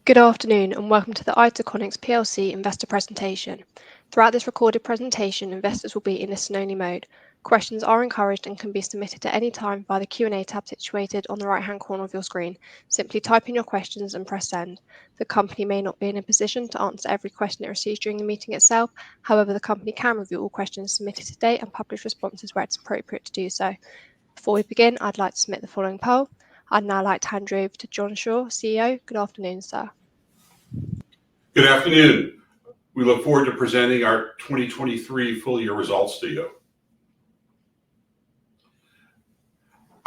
Good afternoon and welcome to the ITACONIX PLC investor presentation. Throughout this recorded presentation, investors will be in listen-only mode. Questions are encouraged and can be submitted at any time via the Q&A tab situated on the right-hand corner of your screen. Simply type in your questions and press send. The company may not be in a position to answer every question it receives during the meeting itself. However, the company can review all questions submitted today and publish responses where it's appropriate to do so. Before we begin, I'd like to submit the following poll. I'd now like to hand you over to John Shaw, CEO. Good afternoon, sir. Good afternoon. We look forward to presenting our 2023 full year results to you.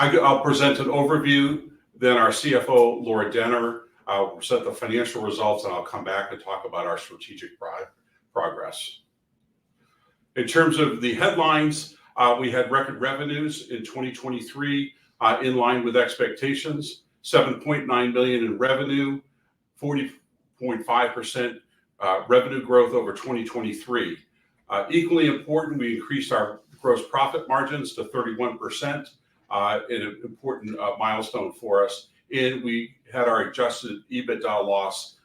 I'll present an overview, then our CFO, Laura Denner, will present the financial results, and I'll come back and talk about our strategic progress. In terms of the headlines, we had record revenues in 2023 in line with expectations, 7.9 million in revenue, 40.5% revenue growth over 2023. Equally important, we increased our gross profit margins to 31%, an important milestone for us, and we had our adjusted EBITDA loss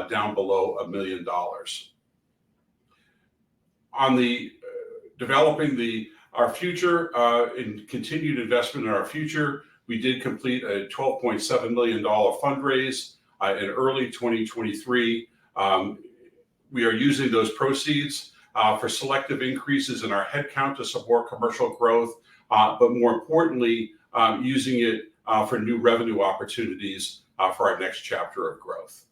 down below $1 million. On the developing our future and continued investment in our future, we did complete a $12.7 million fundraise in early 2023. We are using those proceeds for selective increases in our headcount to support commercial growth, but more importantly, using it for new revenue opportunities for our next chapter of growth.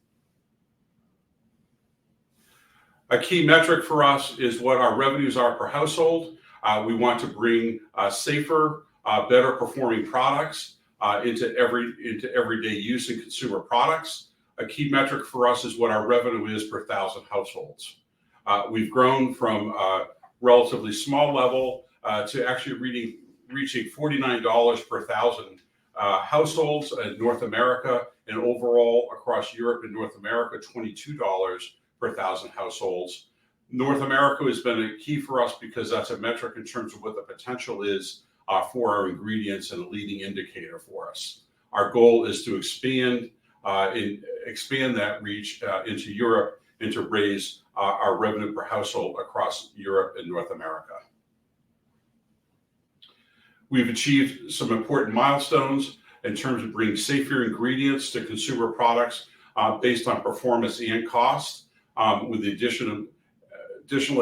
A key metric for us is what our revenues are per household. We want to bring safer, better performing products into everyday use in consumer products. A key metric for us is what our revenue is per 1,000 households. We've grown from a relatively small level to actually reaching $49 per 1,000 households in North America, and overall across Europe and North America, $22 per 1,000 households. North America has been a key for us because that's a metric in terms of what the potential is for our ingredients and a leading indicator for us. Our goal is to expand that reach into Europe and to raise our revenue per household across Europe and North America. We've achieved some important milestones in terms of bringing safer ingredients to consumer products based on performance and cost, with the additional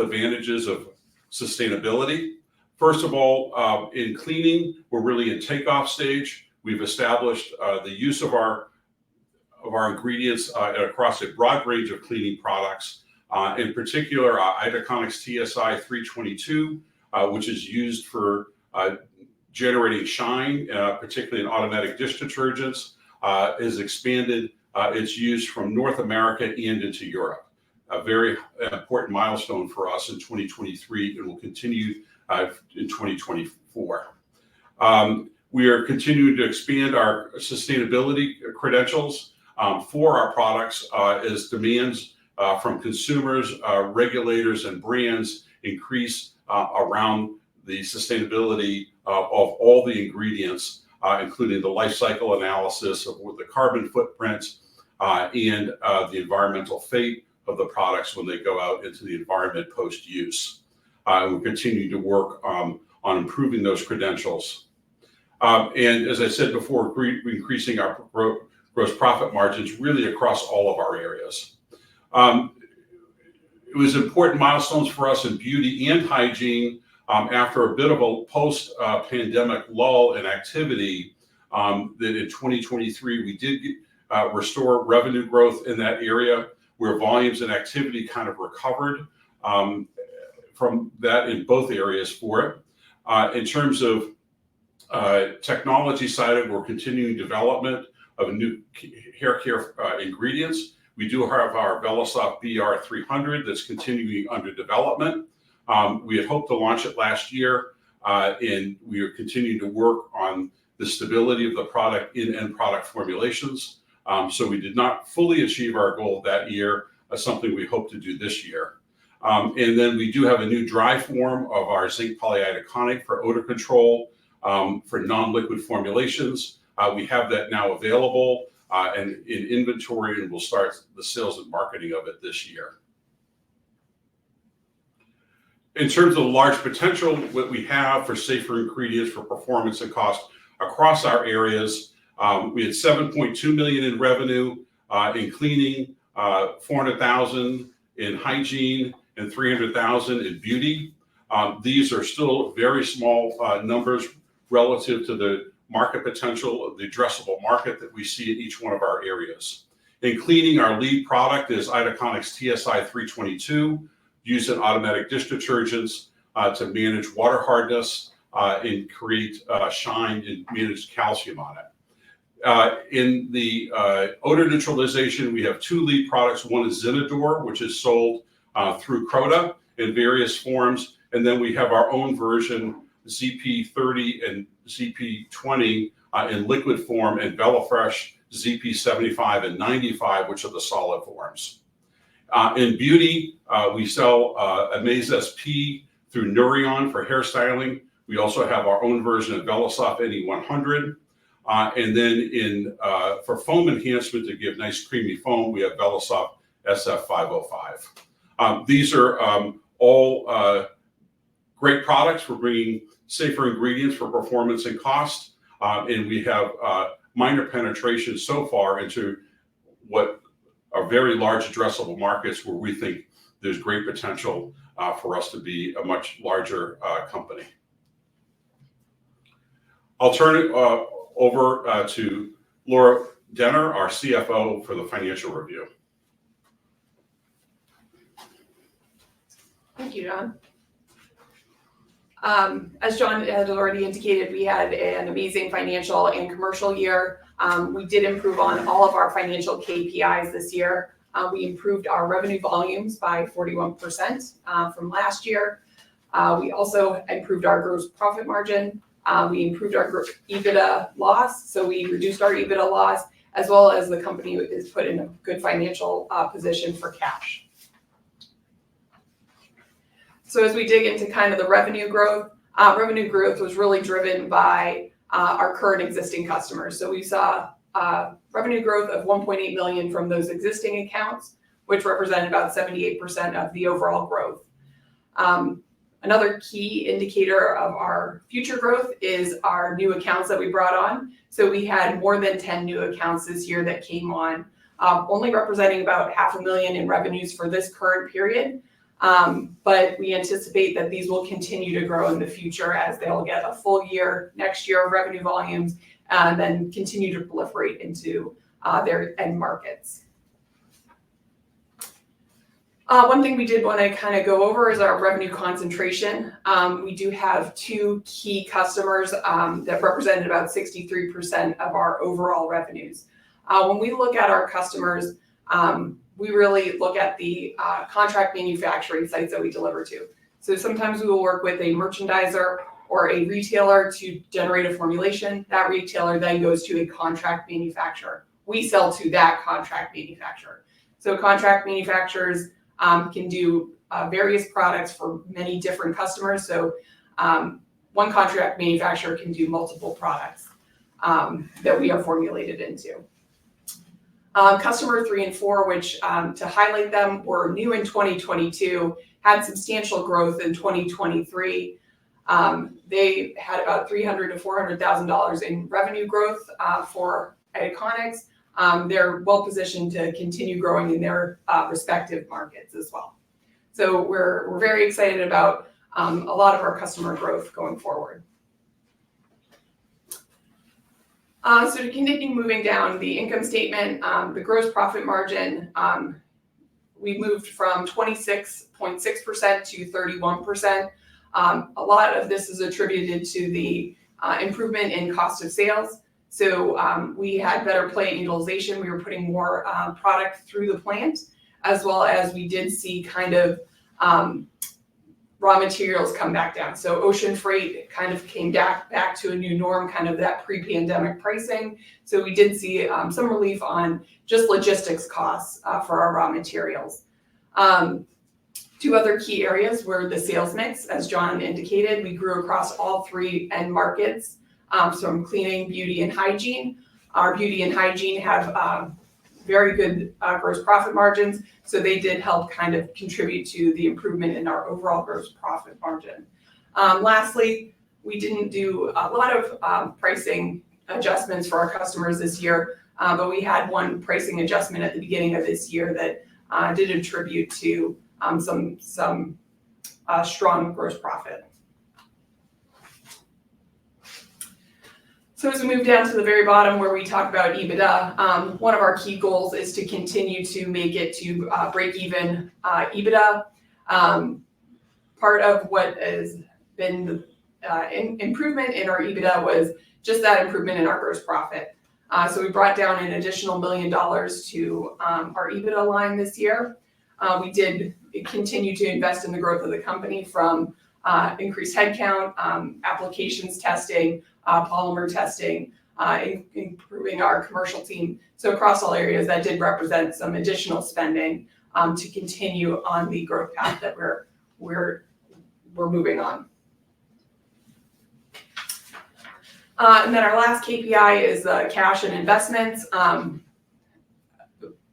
advantages of sustainability. First of all, in cleaning, we're really in takeoff stage. We've established the use of our ingredients across a broad range of cleaning products. In particular, ITACONIX TSI 322, which is used for generating shine, particularly in automatic dish detergents, has expanded its use from North America and into Europe. A very important milestone for us in 2023 and will continue in 2024. We are continuing to expand our sustainability credentials for our products as demands from consumers, regulators, and brands increase around the sustainability of all the ingredients, including the life cycle analysis of the carbon footprint and the environmental fate of the products when they go out into the environment post-use. We continue to work on improving those credentials. And as I said before, increasing our gross profit margins really across all of our areas. It was important milestones for us in beauty and hygiene after a bit of a post-pandemic lull in activity, that in 2023 we did restore revenue growth in that area where volumes and activity kind of recovered from that in both areas for it. In terms of technology side, we're continuing development of new hair care ingredients. We do have our Velosoft BR300 that's continuing under development. We had hoped to launch it last year, and we are continuing to work on the stability of the product in end product formulations. So we did not fully achieve our goal that year, something we hope to do this year. And then we do have a new dry form of our zinc polyitaconic for odor control for non-liquid formulations. We have that now available and in inventory, and we'll start the sales and marketing of it this year. In terms of the large potential that we have for safer ingredients for performance and cost across our areas, we had $7.2 million in revenue in cleaning, $400,000 in hygiene, and $300,000 in beauty. These are still very small numbers relative to the market potential of the addressable market that we see in each one of our areas. In cleaning, our lead product is ITACONIX TSI 322, used in automatic dish detergents to manage water hardness and create shine and manage calcium on it. In the odor neutralization, we have two lead products. One is Zinador, which is sold through Croda in various forms. And then we have our own version, ZP30 and ZP20 in liquid form, and VelaFresh ZP75 and 95, which are the solid forms. In beauty, we sell Amaze SP through Nourion for hairstyling. We also have our own version of VelaSoft NE100. And then for foam enhancement to give nice creamy foam, we have VelaSoft SF505. These are all great products for bringing safer ingredients for performance and cost. And we have minor penetration so far into what are very large addressable markets where we think there's great potential for us to be a much larger company. I'll turn it over to Laura Denner, our CFO, for the financial review. Thank you, John. As John had already indicated, we had an amazing financial and commercial year. We did improve on all of our financial KPIs this year. We improved our revenue volumes by 41% from last year. We also improved our gross profit margin. We improved our EBITDA loss, so we reduced our EBITDA loss, as well as the company is put in a good financial position for cash. So as we dig into kind of the revenue growth was really driven by our current existing customers. So we saw revenue growth of $1.8 million from those existing accounts, which represented about 78% of the overall growth. Another key indicator of our future growth is our new accounts that we brought on. So we had more than 10 new accounts this year that came on, only representing about $500,000 in revenues for this current period. But we anticipate that these will continue to grow in the future as they'll get a full year next year of revenue volumes and then continue to proliferate into their end markets. One thing we did want to kind of go over is our revenue concentration. We do have two key customers that represented about 63% of our overall revenues. When we look at our customers, we really look at the contract manufacturing sites that we deliver to. So sometimes we will work with a merchandiser or a retailer to generate a formulation. That retailer then goes to a contract manufacturer. We sell to that contract manufacturer. So contract manufacturers can do various products for many different customers. So one contract manufacturer can do multiple products that we are formulated into. Customer 3 and 4, which to highlight them, were new in 2022, had substantial growth in 2023. They had about $300,000 to $400,000 in revenue growth for ITACONIX. They're well positioned to continue growing in their respective markets as well. So we're very excited about a lot of our customer growth going forward. So to continue moving down the income statement, the gross profit margin, we moved from 26.6% to 31%. A lot of this is attributed to the improvement in cost of sales. So we had better plant utilization. We were putting more product through the plant, as well as we did see kind of raw materials come back down. So ocean freight kind of came back to a new norm, kind of that pre-pandemic pricing. So we did see some relief on just logistics costs for our raw materials. Two other key areas were the sales mix. As John indicated, we grew across all three end markets, from cleaning, beauty, and hygiene. Our beauty and hygiene have very good gross profit margins, so they did help kind of contribute to the improvement in our overall gross profit margin. Lastly, we didn't do a lot of pricing adjustments for our customers this year, but we had one pricing adjustment at the beginning of this year that did attribute to some strong gross profit. So as we move down to the very bottom where we talk about EBITDA, one of our key goals is to continue to make it to break even EBITDA. Part of what has been the improvement in our EBITDA was just that improvement in our gross profit. So we brought down an additional $1 million to our EBITDA line this year. We did continue to invest in the growth of the company from increased headcount, applications testing, polymer testing, improving our commercial team. So across all areas, that did represent some additional spending to continue on the growth path that we're moving on. And then our last KPI is cash and investments.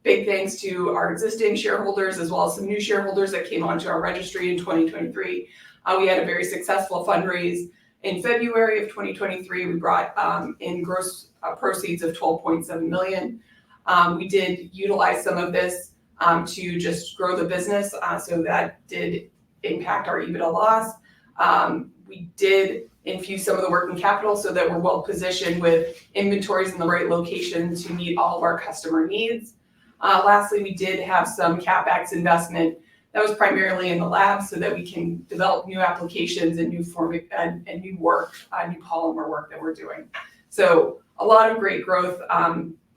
Big thanks to our existing shareholders as well as some new shareholders that came onto our registry in 2023. We had a very successful fundraise in February of 2023. We brought in gross proceeds of $12.7 million. We did utilize some of this to just grow the business, so that did impact our EBITDA loss. We did infuse some of the working capital so that we're well positioned with inventories in the right location to meet all of our customer needs. Lastly, we did have some CapEx investment that was primarily in the lab so that we can develop new applications and new new polymer work that we're doing. So a lot of great growth,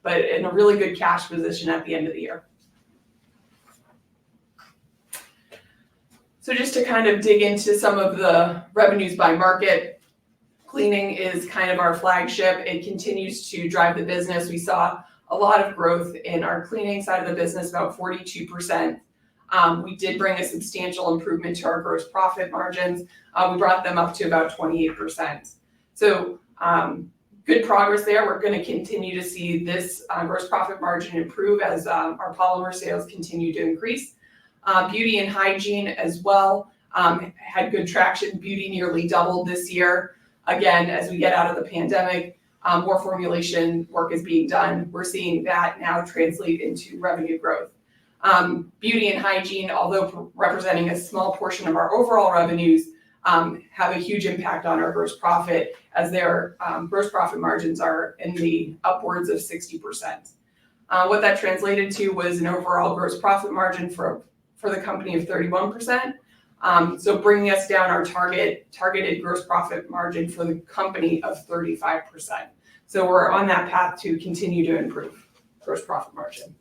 but in a really good cash position at the end of the year. So just to kind of dig into some of the revenues by market, cleaning is kind of our flagship. It continues to drive the business. We saw a lot of growth in our cleaning side of the business, about 42%. We did bring a substantial improvement to our gross profit margins. We brought them up to about 28%. So good progress there. We're going to continue to see this gross profit margin improve as our polymer sales continue to increase. Beauty and hygiene as well had good traction. Beauty nearly doubled this year. Again, as we get out of the pandemic, more formulation work is being done. We're seeing that now translate into revenue growth. Beauty and hygiene, although representing a small portion of our overall revenues, have a huge impact on our gross profit as their gross profit margins are in the upwards of 60%. What that translated to was an overall gross profit margin for the company of 31%. So bringing us down our targeted gross profit margin for the company of 35%. So we're on that path to continue to improve gross profit margin.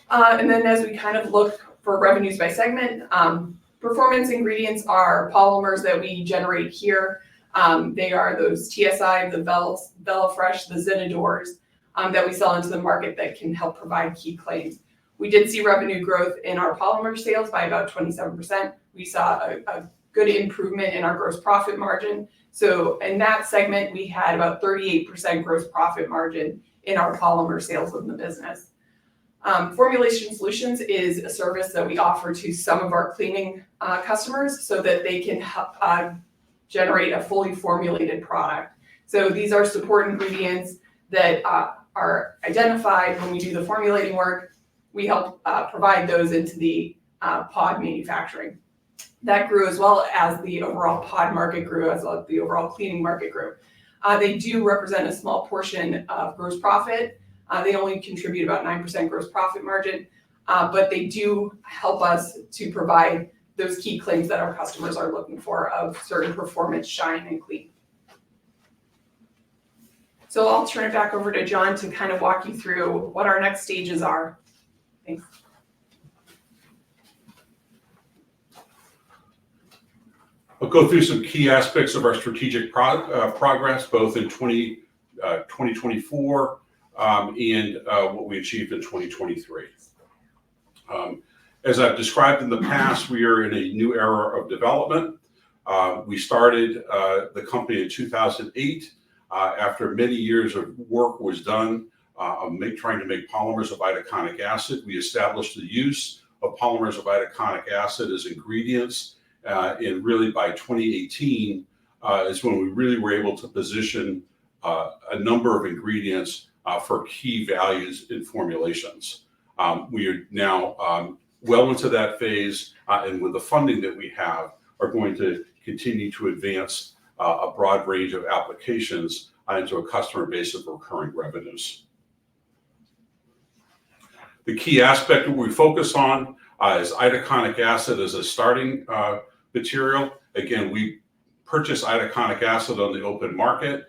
And then as we kind of look for revenues by segment, performance ingredients are polymers that we generate here. They are those TSI, the VelaFresh, the Zinadors that we sell into the market that can help provide key claims. We did see revenue growth in our polymer sales by about 27%. We saw a good improvement in our gross profit margin. So in that segment, we had about 38% gross profit margin in our polymer sales of the business. Formulation Solutions is a service that we offer to some of our cleaning customers so that they can generate a fully formulated product. So these are support ingredients that are identified when we do the formulating work. We help provide those into the pod manufacturing. That grew as well as the overall pod market grew, as well as the overall cleaning market grew. They do represent a small portion of gross profit. They only contribute about 9% gross profit margin, but they do help us to provide those key claims that our customers are looking for of certain performance, shine, and clean. So I'll turn it back over to John to kind of walk you through what our next stages are. Thanks. I'll go through some key aspects of our strategic progress, both in 2024 and what we achieved in 2023. As I've described in the past, we are in a new era of development. We started the company in 2008 after many years of work was done trying to make polymers of itaconic acid, we established the use of polymers of itaconic acid as ingredients. And really by 2018 is when we really were able to position a number of ingredients for key values in formulations. We are now well into that phase, and with the funding that we have, are going to continue to advance a broad range of applications into a customer base of recurring revenues. The key aspect that we focus on is itaconic acid as a starting material. Again, we purchase itaconic acid on the open market.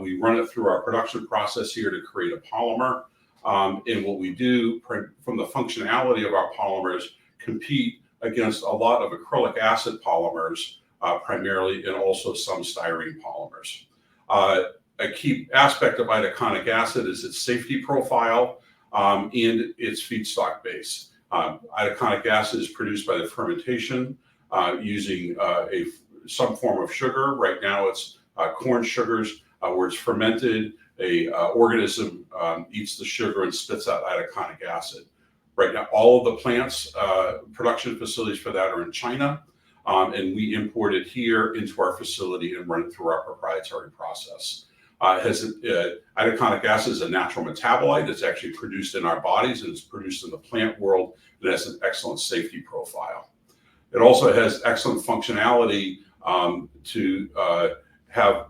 We run it through our production process here to create a polymer. And what we do from the functionality of our polymers compete against a lot of acrylic acid polymers, primarily, and also some styrene polymers. A key aspect of itaconic acid is its safety profile and its feedstock base. Itaconic acid is produced by the fermentation using some form of sugar. Right now it's corn sugars, where it's fermented. A organism eats the sugar and spits out itaconic acid. Right now, all of the plants, production facilities for that are in China, and we import it here into our facility and run it through our proprietary process. Itaconic acid is a natural metabolite. It's actually produced in our bodies, and it's produced in the plant world. It has an excellent safety profile. It also has excellent functionality to have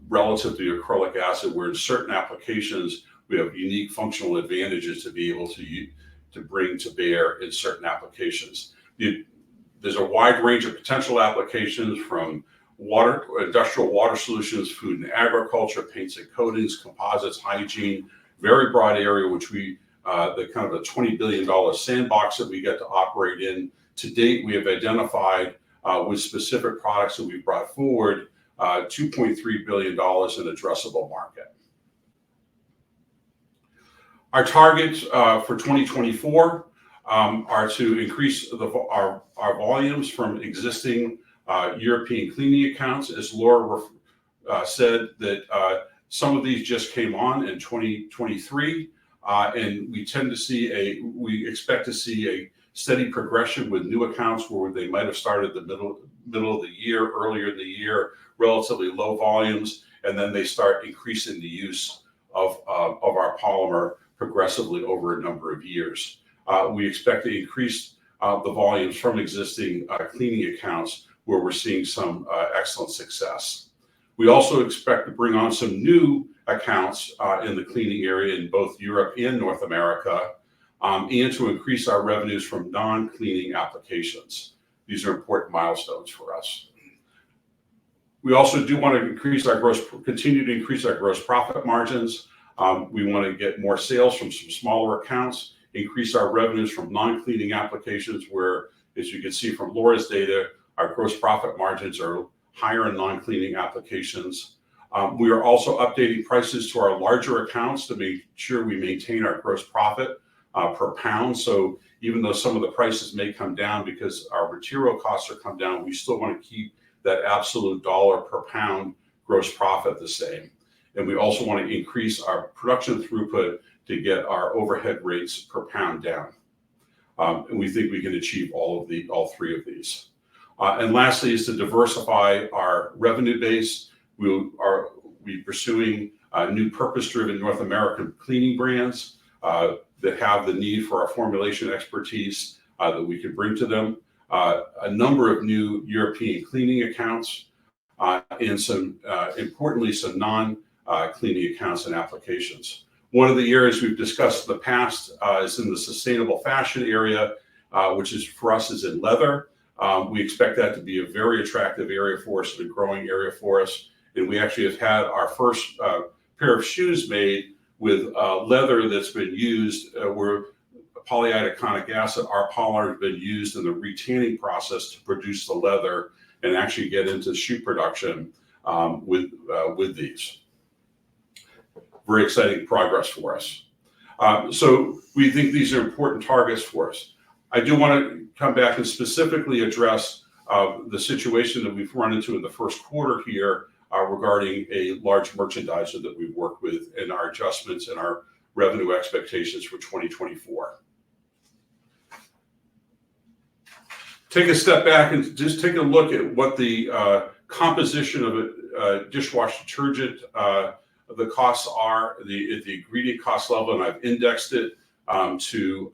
relative to acrylic acid, where in certain applications we have unique functional advantages to be able to bring to bear in certain applications. There's a wide range of potential applications, from industrial water solutions, food and agriculture, paints and coatings, composites, hygiene, very broad area, which the kind of a $20 billion sandbox that we get to operate in. To date, we have identified with specific products that we've brought forward $2.3 billion in addressable market. Our targets for 2024 are to increase our volumes from existing European cleaning accounts. As Laura said, that some of these just came on in 2023, and we expect to see a steady progression with new accounts where they might have started the middle of the year, earlier in the year, relatively low volumes, and then they start increasing the use of our polymer progressively over a number of years. We expect to increase the volumes from existing cleaning accounts where we're seeing some excellent success. We also expect to bring on some new accounts in the cleaning area in both Europe and North America, and to increase our revenues from non-cleaning applications. These are important milestones for us. We also do want to continue to increase our gross profit margins. We want to get more sales from some smaller accounts, increase our revenues from non-cleaning applications, where, as you can see from Laura's data, our gross profit margins are higher in non-cleaning applications. We are also updating prices to our larger accounts to make sure we maintain our gross profit per pound. So even though some of the prices may come down because our material costs are come down, we still want to keep that absolute dollar per pound gross profit the same. And we also want to increase our production throughput to get our overhead rates per pound down. And we think we can achieve all three of these. And lastly is to diversify our revenue base. We'll be pursuing new purpose-driven North American cleaning brands that have the need for our formulation expertise that we can bring to them. A number of new European cleaning accounts, and importantly, some non-cleaning accounts and applications. One of the areas we've discussed in the past is in the sustainable fashion area, which is for us is in leather. We expect that to be a very attractive area for us and a growing area for us. And we actually have had our first pair of shoes made with leather that's been used where polyitaconic acid, our polymer, has been used in the retanning process to produce the leather and actually get into shoe production with these. Very exciting progress for us. So we think these are important targets for us. I do want to come back and specifically address the situation that we've run into in the first quarter here regarding a large merchandiser that we've worked with in our adjustments and our revenue expectations for 2024. Take a step back and just take a look at what the composition of a dishwasher detergent, the costs are at the ingredient cost level, and I've indexed it to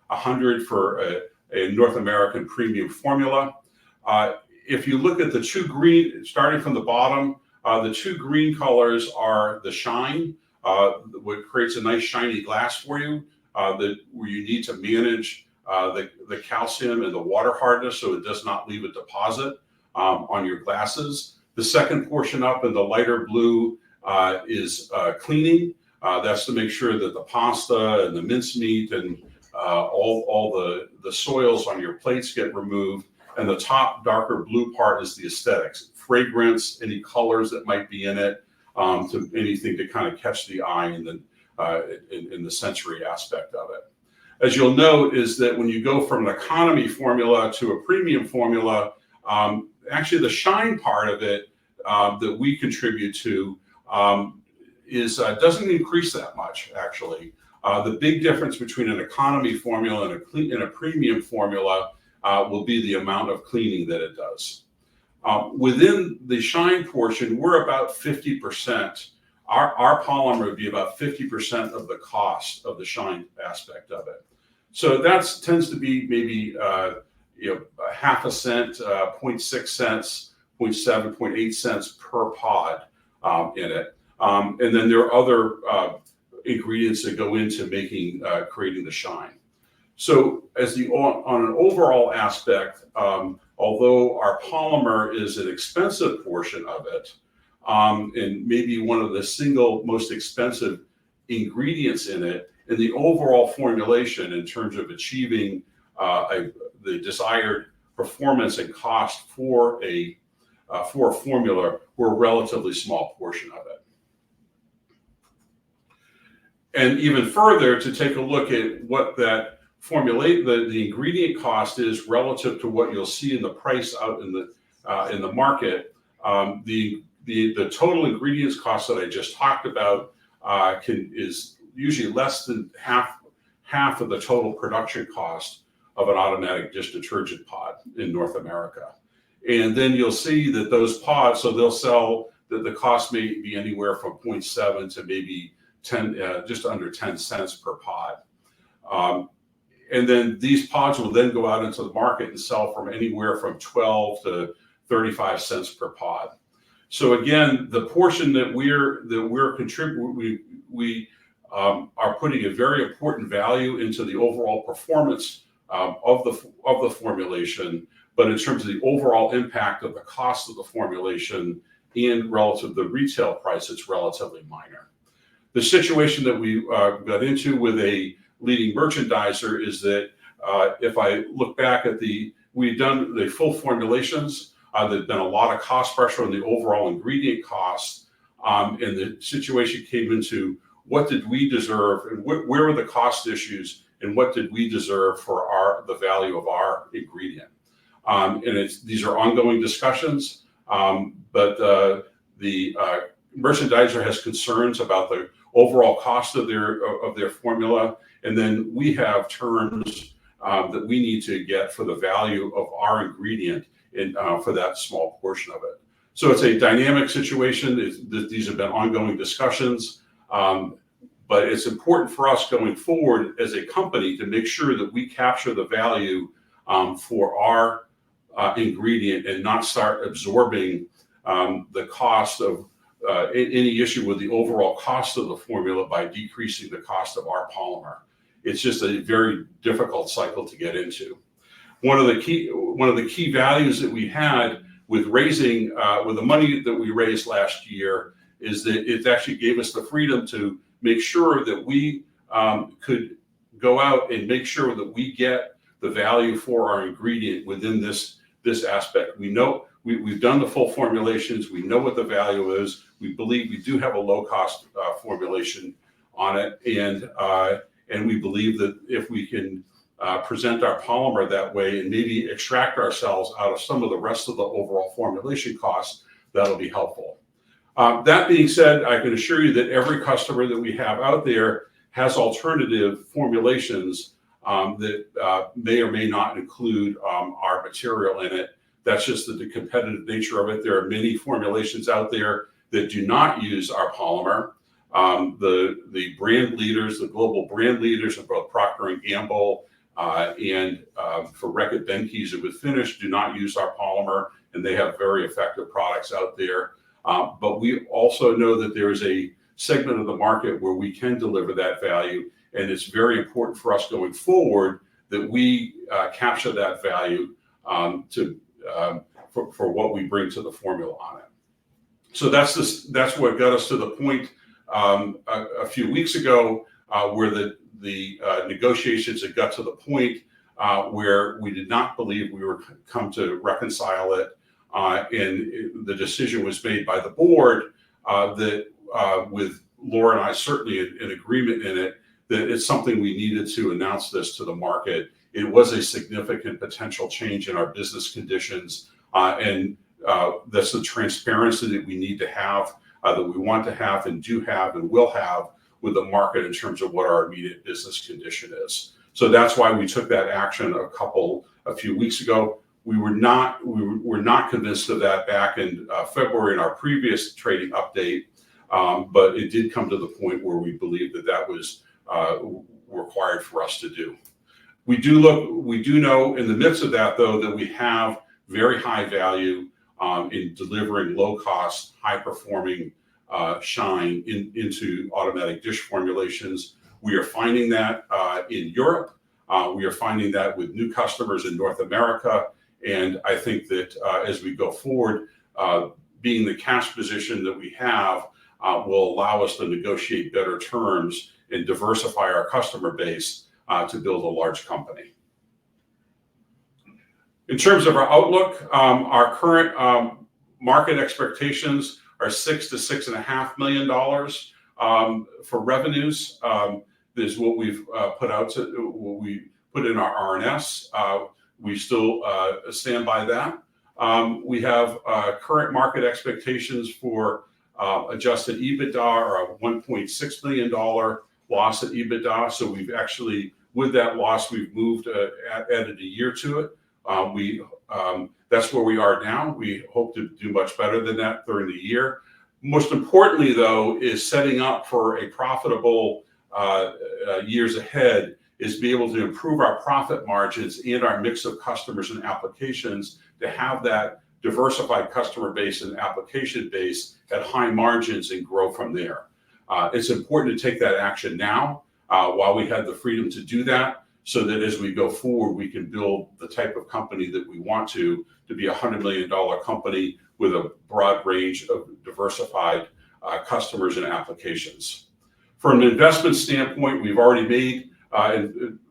100 for a North American premium formula. If you look at the two green, starting from the bottom, the two green colors are the shine, what creates a nice shiny glass for you, where you need to manage the calcium and the water hardness so it does not leave a deposit on your glasses. The second portion up in the lighter blue is cleaning. That's to make sure that the pasta and the mincemeat and all the soils on your plates get removed. And the top darker blue part is the aesthetics, fragrance, any colors that might be in it, to anything to kind of catch the eye in the sensory aspect of it. As you'll note is that when you go from an economy formula to a premium formula, actually the shine part of it that we contribute to doesn't increase that much, actually. The big difference between an economy formula and a premium formula will be the amount of cleaning that it does. Within the shine portion, we're about 50%. Our polymer would be about 50% of the cost of the shine aspect of it. So that tends to be maybe half a cent, 0.6 cents, 0.7, 0.8 cents per pod in it. And then there are other ingredients that go into creating the shine. So on an overall aspect, although our polymer is an expensive portion of it, and maybe one of the single most expensive ingredients in it, in the overall formulation in terms of achieving the desired performance and cost for a formula, we're a relatively small portion of it. And even further, to take a look at what that the ingredient cost is relative to what you'll see in the price out in the market, the total ingredients cost that I just talked about is usually less than half of the total production cost of an automatic dish detergent pod in North America. And then you'll see that those pods, so they'll sell that the cost may be anywhere from 0.7 to maybe 10, just under 10 cents per pod. And then these pods will then go out into the market and sell from anywhere from 12 to 35 cents per pod. So again, the portion that we're contributing, we are putting a very important value into the overall performance of the formulation, but in terms of the overall impact of the cost of the formulation and relative to the retail price, it's relatively minor. The situation that we got into with a leading merchandiser is that if I look back at we've done the full formulations, there's been a lot of cost pressure on the overall ingredient costs, and the situation came into what did we deserve and where were the cost issues and what did we deserve for the value of our ingredient. And these are ongoing discussions, but the merchandiser has concerns about the overall cost of their formula, and then we have terms that we need to get for the value of our ingredient for that small portion of it. So it's a dynamic situation. These have been ongoing discussions, but it's important for us going forward as a company to make sure that we capture the value for our ingredient and not start absorbing the cost of any issue with the overall cost of the formula by decreasing the cost of our polymer. It's just a very difficult cycle to get into. One of the key values that we had with raising with the money that we raised last year is that it actually gave us the freedom to make sure that we could go out and make sure that we get the value for our ingredient within this aspect. We know we've done the full formulations. We know what the value is. We believe we do have a low cost formulation on it, and we believe that if we can present our polymer that way and maybe extract ourselves out of some of the rest of the overall formulation costs, that'll be helpful. That being said, I can assure you that every customer that we have out there has alternative formulations that may or may not include our material in it. That's just the competitive nature of it. There are many formulations out there that do not use our polymer. The brand leaders, the global brand leaders of both Procter & Gamble and for Reckitt Benckiser with Finish do not use our polymer, and they have very effective products out there. But we also know that there is a segment of the market where we can deliver that value, and it's very important for us going forward that we capture that value for what we bring to the formula on it. So that's what got us to the point a few weeks ago where the negotiations had got to the point where we did not believe we were come to reconcile it, and the decision was made by the board that with Laura and I certainly in agreement in it, that it's something we needed to announce this to the market. It was a significant potential change in our business conditions, and that's the transparency that we need to have, that we want to have and do have and will have with the market in terms of what our immediate business condition is. So that's why we took that action a few weeks ago. We were not convinced of that back in February in our previous trading update, but it did come to the point where we believed that was required for us to do. We do know in the midst of that, though, that we have very high value in delivering low cost, high performing shine into automatic dish formulations. We are finding that in Europe. We are finding that with new customers in North America. And I think that as we go forward, being the cash position that we have will allow us to negotiate better terms and diversify our customer base to build a large company. In terms of our outlook, our current market expectations are $6 to $6.5 million for revenues. This is what we've put out to what we put in our RNS. We still stand by that. We have current market expectations for adjusted EBITDA or a $1.6 million loss at EBITDA. So we've actually, with that loss, we've moved, added a year to it. That's where we are now. We hope to do much better than that during the year. Most importantly, though, is setting up for a profitable years ahead is be able to improve our profit margins and our mix of customers and applications to have that diversified customer base and application base at high margins and grow from there. It's important to take that action now while we have the freedom to do that, so that as we go forward, we can build the type of company that we want to be a $100 million company with a broad range of diversified customers and applications. From an investment standpoint, we've already made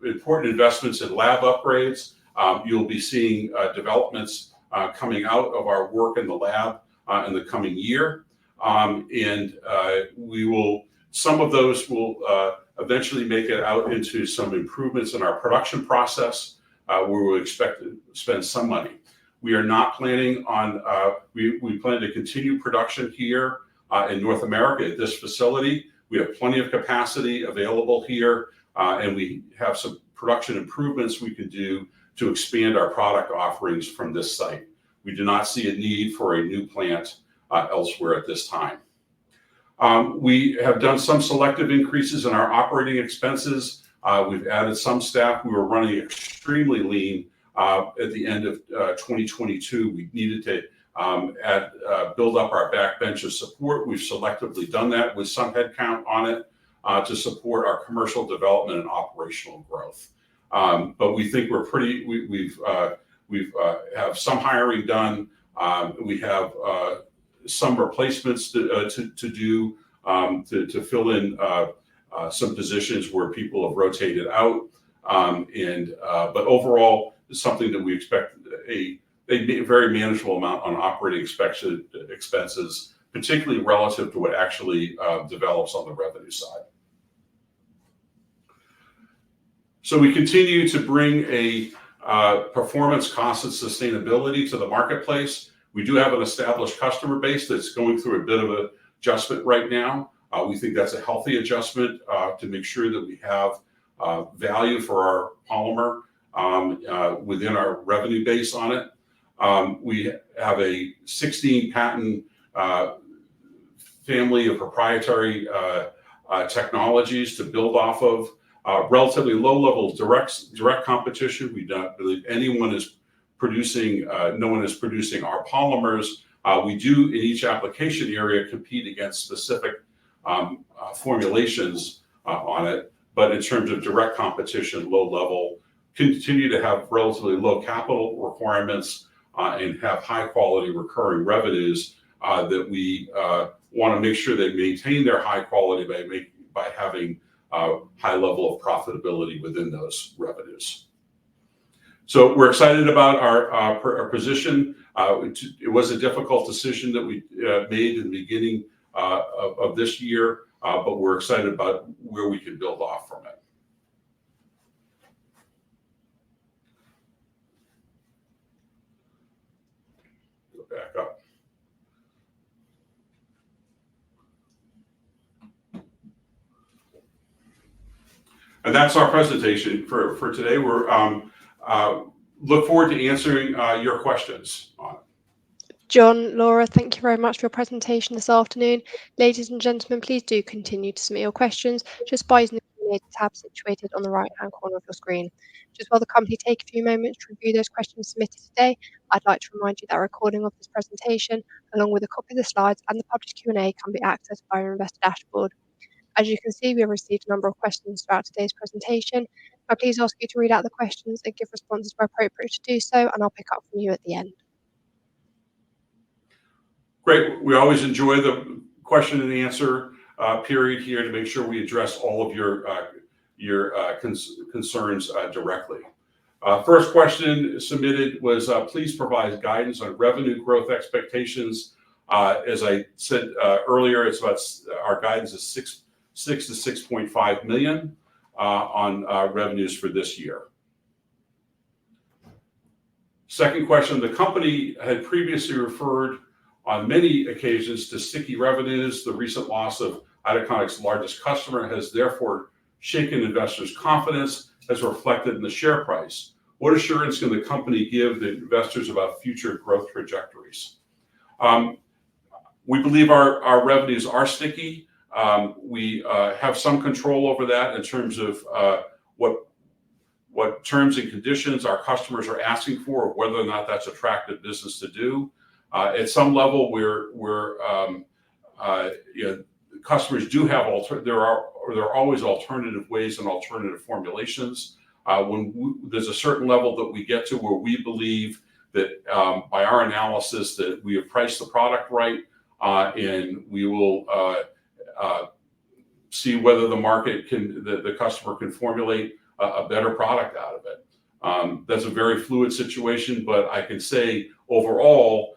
important investments in lab upgrades. You'll be seeing developments coming out of our work in the lab in the coming year. Some of those will eventually make it out into some improvements in our production process, where we'll expect to spend some money. We are not planning on, we plan to continue production here in North America at this facility. We have plenty of capacity available here, and we have some production improvements we can do to expand our product offerings from this site. We do not see a need for a new plant elsewhere at this time. We have done some selective increases in our operating expenses. We've added some staff. We were running extremely lean at the end of 2022. We needed to build up our backbench of support. We've selectively done that with some headcount on it to support our commercial development and operational growth. But we think we're pretty. We've have some hiring done. We have some replacements to do to fill in some positions where people have rotated out. But overall, it's something that we expect a very manageable amount on operating expenses, particularly relative to what actually develops on the revenue side. So we continue to bring a performance, cost, and sustainability to the marketplace. We do have an established customer base that's going through a bit of an adjustment right now. We think that's a healthy adjustment to make sure that we have value for our polymer within our revenue base on it. We have a 16 patent family of proprietary technologies to build off of. Relatively low level direct competition. We don't believe anyone is producing, no one is producing our polymers. We do in each application area compete against specific formulations on it, but in terms of direct competition, low level, continue to have relatively low capital requirements and have high quality recurring revenues that we want to make sure they maintain their high quality by having high level of profitability within those revenues. So we're excited about our position. It was a difficult decision that we made in the beginning of this year, but we're excited about where we can build off from it. Go back up. And that's our presentation for today. We're look forward to answering your questions on it. John, Laura, thank you very much for your presentation this afternoon. Ladies and gentlemen, please do continue to submit your questions just by using the Q&A tab situated on the right-hand corner of your screen. Just while the company take a few moments to review those questions submitted today, I'd like to remind you that a recording of this presentation, along with a copy of the slides and the published Q&A, can be accessed via our investor dashboard. As you can see, we have received a number of questions throughout today's presentation. I please ask you to read out the questions and give responses where appropriate to do so, and I'll pick up from you at the end. Great. We always enjoy the question and answer period here to make sure we address all of your concerns directly. First question submitted was, please provide guidance on revenue growth expectations. As I said earlier, it's about our guidance is 6 to 6.5 million on revenues for this year. Second question, the company had previously referred on many occasions to sticky revenues. The recent loss of ITACONIC's largest customer has therefore shaken investors' confidence as reflected in the share price. What assurance can the company give the investors about future growth trajectories? We believe our revenues are sticky. We have some control over that in terms of what terms and conditions our customers are asking for, or whether or not that's attractive business to do. At some level, customers do have there are always alternative ways and alternative formulations. There's a certain level that we get to where we believe that by our analysis that we have priced the product right, and we will see whether the customer can formulate a better product out of it. That's a very fluid situation, but I can say overall,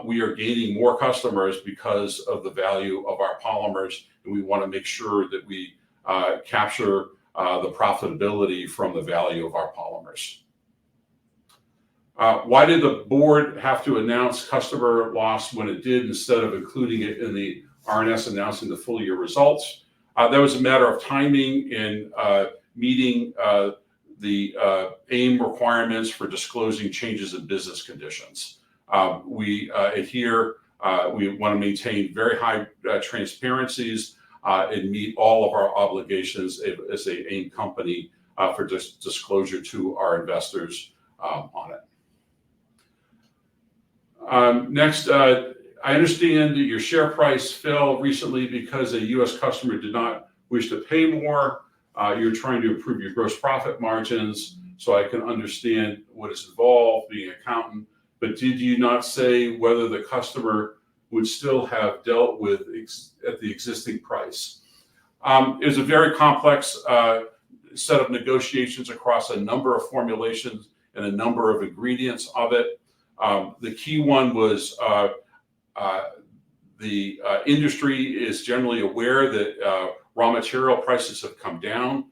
we are gaining more customers because of the value of our polymers, and we want to make sure that we capture the profitability from the value of our polymers. Why did the board have to announce customer loss when it did instead of including it in the RNS announcing the full year results? That was a matter of timing and meeting the AIM requirements for disclosing changes in business conditions. We adhere, we want to maintain very high transparencies and meet all of our obligations as an AIM company for disclosure to our investors on it. Next, I understand that your share price fell recently because a U.S. customer did not wish to pay more. You're trying to improve your gross profit margins, so I can understand what is involved being an accountant. But did you not say whether the customer would still have dealt with at the existing price? It was a very complex set of negotiations across a number of formulations and a number of ingredients of it. The key one was the industry is generally aware that raw material prices have come down.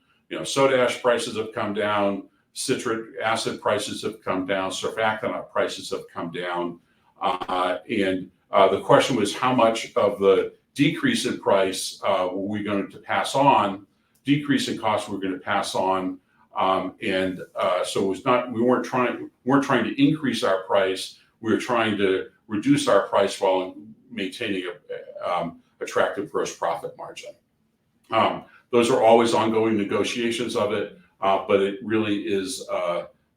soda ash prices have come down, citric acid prices have come down, surfactant prices have come down. And the question was, how much of the decrease in price were we going to pass on, decrease in cost we're going to pass on. So it was not, we weren't trying to increase our price. We were trying to reduce our price while maintaining a attractive gross profit margin. Those are always ongoing negotiations of it, but it really is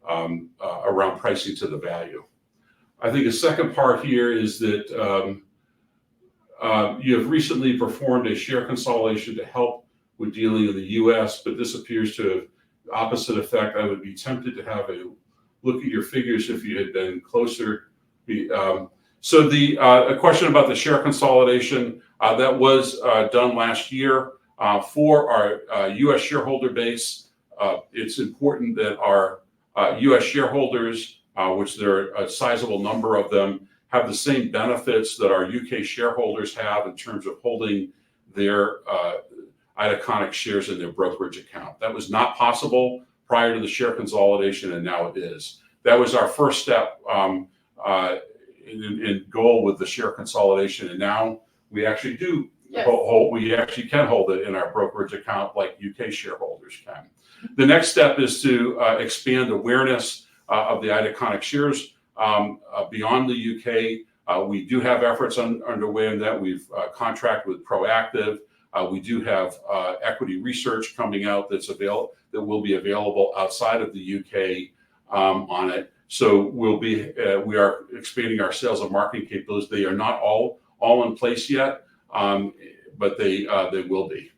around pricing to the value. I think a second part here is that you have recently performed a share consolidation to help with dealing in the U.S., but this appears to have opposite effect. I would be tempted to have a look at your figures if you had been closer. So a question about the share consolidation that was done last year for our U.S. shareholder base. It's important that our U.S. shareholders, which there are a sizable number of them, have the same benefits that our UK shareholders have in terms of holding their ITACONIX shares in their brokerage account. That was not possible prior to the share consolidation, and now it is. That was our first step in goal with the share consolidation, and now we actually do we actually can hold it in our brokerage account like UK shareholders can. The next step is to expand awareness of the ITACONIX shares beyond the UK. We do have efforts underway in that. We've contracted with Proactive. We do have equity research coming out that will be available outside of the UK on it. So we are expanding our sales and marketing capabilities. They are not all in place yet, but they will be.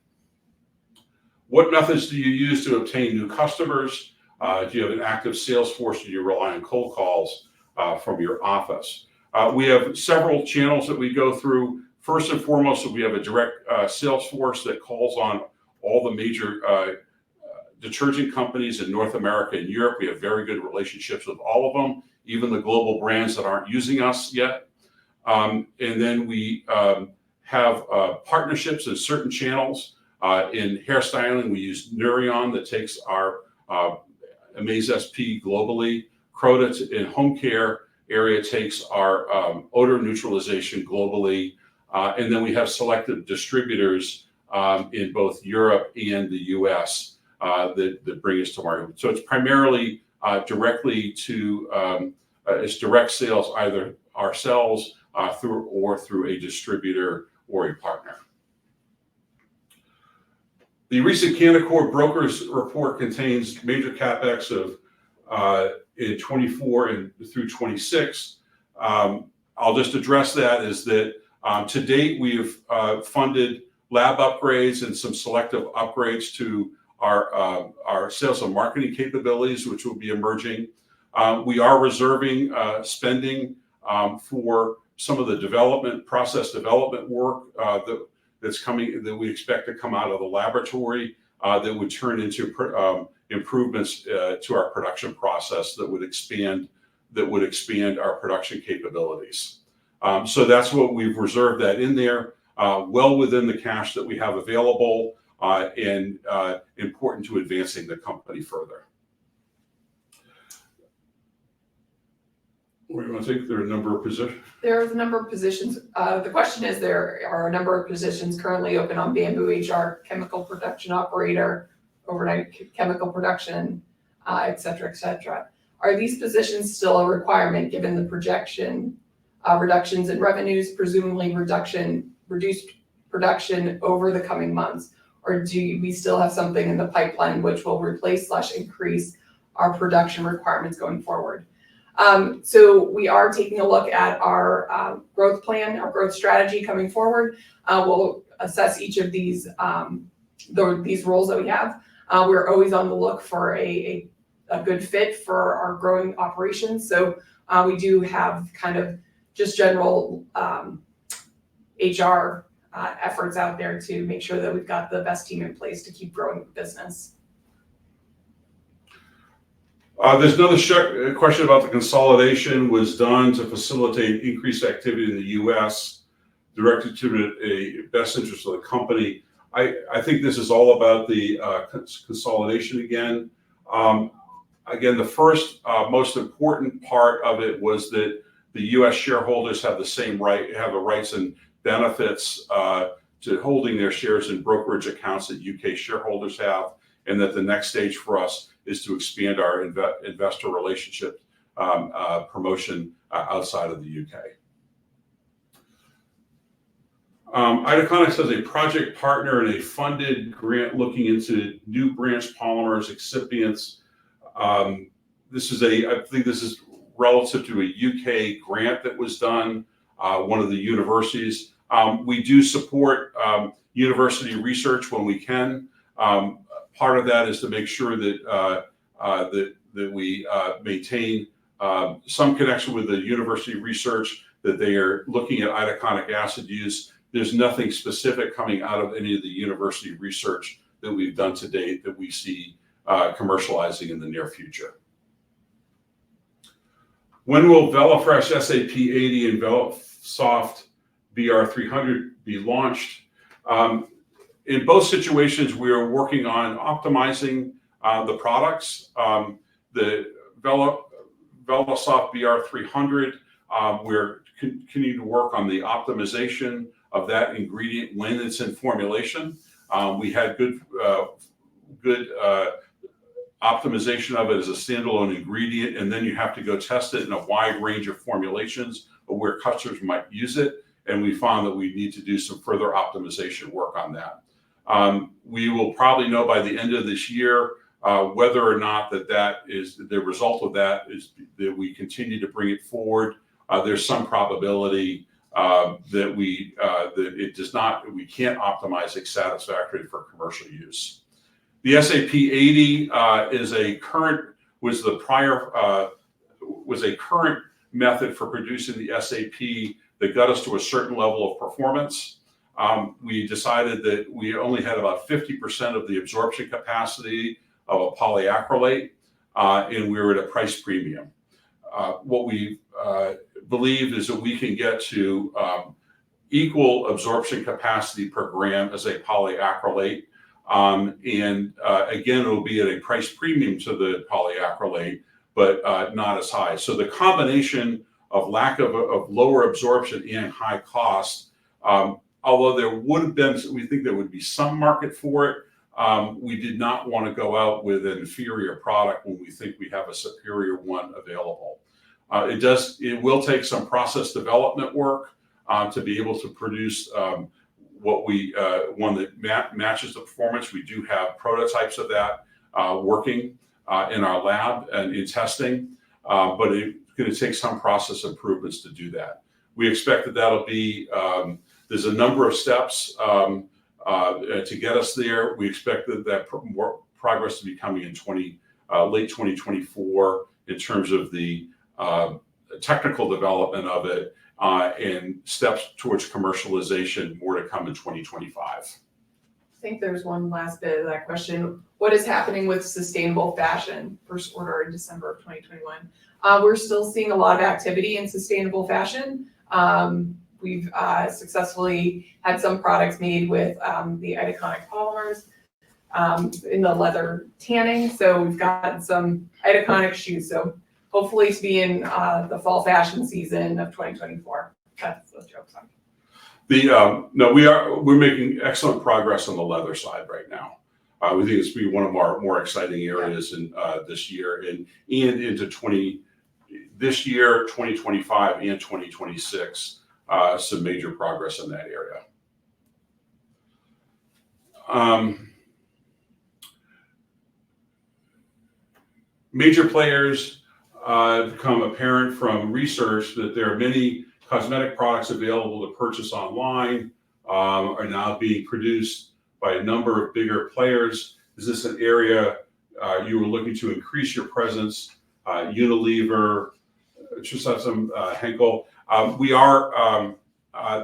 What methods do you use to obtain new customers? Do you have an active sales force? Do you rely on cold calls from your office? We have several channels that we go through. First and foremost, we have a direct sales force that calls on all the major detergent companies in North America and Europe. We have very good relationships with all of them, even the global brands that aren't using us yet. And then we have partnerships in certain channels. In hairstyling, we use Nurion that takes our Amaze SP globally. Croda in home care area takes our odor neutralization globally. And then we have selective distributors in both Europe and the US that bring us to market. So it's primarily directly to, it's direct sales, either ourselves through a distributor or a partner. The recent Canaccord Brokers report contains major capex of in 24 and through 26. I'll just address that is that to date we've funded lab upgrades and some selective upgrades to our sales and marketing capabilities, which will be emerging. We are reserving spending for some of the process development work that's coming, that we expect to come out of the laboratory that would turn into improvements to our production process that would expand our production capabilities. So that's what we've reserved that in there, well within the cash that we have available, and important to advancing the company further. What do you want to think? There are a number of positions. There's a number of positions. The question is, there are a number of positions currently open on Bamboo HR, chemical production operator, overnight chemical production, et cetera, et cetera. Are these positions still a requirement given the projection reductions in revenues, presumably reduced production over the coming months? Or do we still have something in the pipeline which will replace/increase our production requirements going forward? So we are taking a look at our growth plan, our growth strategy coming forward. We'll assess each of these roles that we have. We're always on the look for a good fit for our growing operations. So we do have kind of just general HR efforts out there to make sure that we've got the best team in place to keep growing the business. There's another question about the consolidation was done to facilitate increased activity in the U.S. directed to a best interest of the company. I think this is all about the consolidation again. Again, the first most important part of it was that the U.S. shareholders have the rights and benefits to holding their shares in brokerage accounts that UK shareholders have, and that the next stage for us is to expand our investor relationship promotion outside of the UK. ITACONIX as a project partner in a funded grant looking into new branch polymers, excipients. I think this is relative to a UK grant that was done, one of the universities. We do support university research when we can. Part of that is to make sure that that we maintain some connection with the university research, that they are looking at itaconic acid use. There's nothing specific coming out of any of the university research that we've done to date that we see commercializing in the near future. When will VelaFresh SAP 80 and VelaSoft BR300 be launched? In both situations, we are working on optimizing the products. The VelaSoft BR300, we're continuing to work on the optimization of that ingredient when it's in formulation. We had good optimization of it as a standalone ingredient, and then you have to go test it in a wide range of formulations of where customers might use it. And we found that we need to do some further optimization work on that. We will probably know by the end of this year whether or not that is the result of that is that we continue to bring it forward. There's some probability that we can't optimize it satisfactorily for commercial use. The SAP 80 was a current method for producing the SAP that got us to a certain level of performance. We decided that we only had about 50% of the absorption capacity of a polyacrylate, and we were at a price premium. What we believe is that we can get to equal absorption capacity per gram as a polyacrylate. Again, it'll be at a price premium to the polyacrylate, but not as high. So the combination of lack of lower absorption and high cost, although we think there would be some market for it, we did not want to go out with an inferior product when we think we have a superior one available. It will take some process development work to be able to produce one that matches the performance. We do have prototypes of that working in our lab and in testing, but it's going to take some process improvements to do that. We expect that that'll be, there's a number of steps to get us there. We expect that more progress to be coming in late 2024 in terms of the technical development of it, and steps towards commercialization, more to come in 2025. I think there's one last bit of that question. What is happening with sustainable fashion? First order in December of 2021. We're still seeing a lot of activity in sustainable fashion. We've successfully had some products made with the itaconic polymers in the leather tanning. So we've got some itaconic shoes. So hopefully to be in the fall fashion season of 2024. That's the joke's on. We're making excellent progress on the leather side right now. We think it's be one of our more exciting areas in this year and into this year, 2025 and 2026. Some major progress in that area. Major players become apparent from research that there are many cosmetic products available to purchase online, are now being produced by a number of bigger players. Is this an area you were looking to increase your presence? Unilever, Henkel.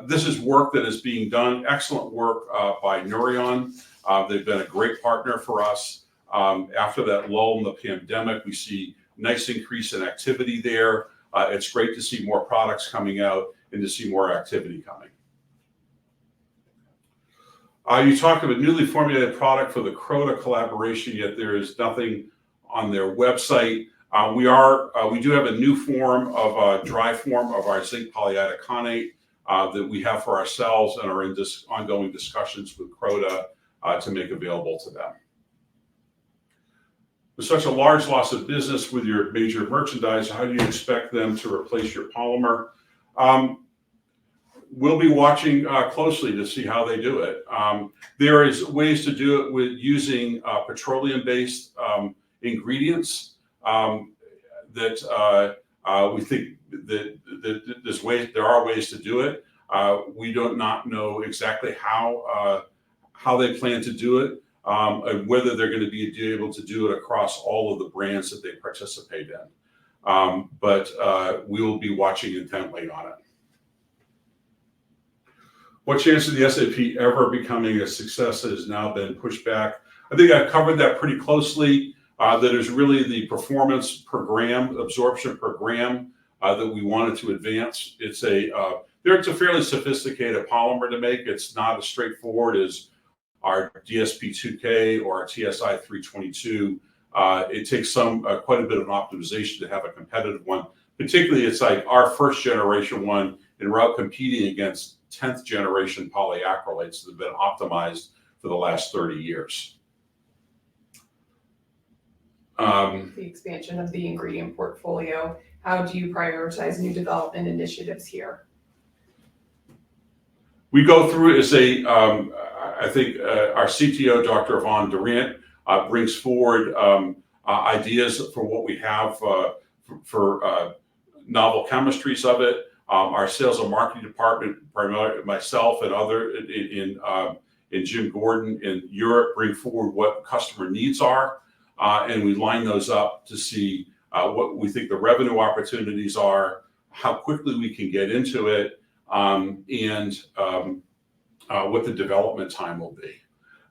This is work that is being done, excellent work by Nourion. They've been a great partner for us. After that lull in the pandemic, we see nice increase in activity there. It's great to see more products coming out and to see more activity coming. You talked of a newly formulated product for the Croda collaboration, yet there is nothing on their website. We do have a new form of dry form of our zinc polyitaconate that we have for ourselves and are in ongoing discussions with Croda to make available to them. With such a large loss of business with your major merchandiser, how do you expect them to replace your polymer? We'll be watching closely to see how they do it. There is ways to do it with using petroleum-based ingredients that we think that there are ways to do it. We do not know exactly how they plan to do it, and whether they're going to be able to do it across all of the brands that they participate in. But we will be watching intently on it. What chance of the SAP ever becoming a success that has now been pushed back? I think I've covered that pretty closely. That is really the performance per gram, absorption per gram that we wanted to advance. It's a fairly sophisticated polymer to make. It's not as straightforward as our DSP2K or our TSI 322. It takes quite a bit of optimization to have a competitive one. Particularly, it's like our first generation one, and we're out competing against 10th generation polyacrylates that have been optimized for the last 30 years. The expansion of the ingredient portfolio. How do you prioritize new development initiatives here? We go through as I think our CTO, Dr. Yvonne Durant, brings forward ideas for what we have for novel chemistries of it. Our sales and marketing department, primarily myself and in Jim Gordon in Europe, bring forward what customer needs are, and we line those up to see what we think the revenue opportunities are, how quickly we can get into it, and what the development time will be.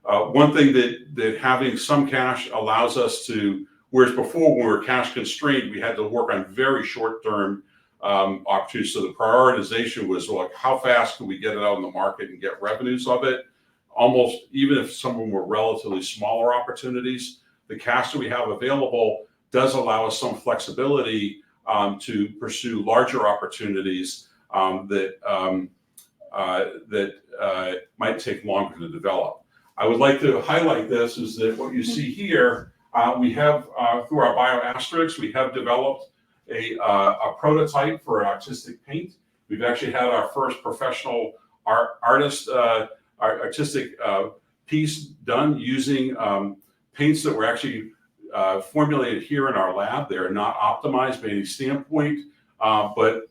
One thing that having some cash allows us to, whereas before when we were cash constrained, we had to work on very short-term opportunities. So the prioritization was like, how fast can we get it out in the market and get revenues of it? Almost, even if some of them were relatively smaller opportunities, the cash that we have available does allow us some flexibility to pursue larger opportunities that might take longer to develop. I would like to highlight this is that what you see here, we have through our BioAsterix, we have developed a prototype for an artistic paint. We've actually had our first professional artistic piece done using paints that were actually formulated here in our lab. They are not optimized by any standpoint, but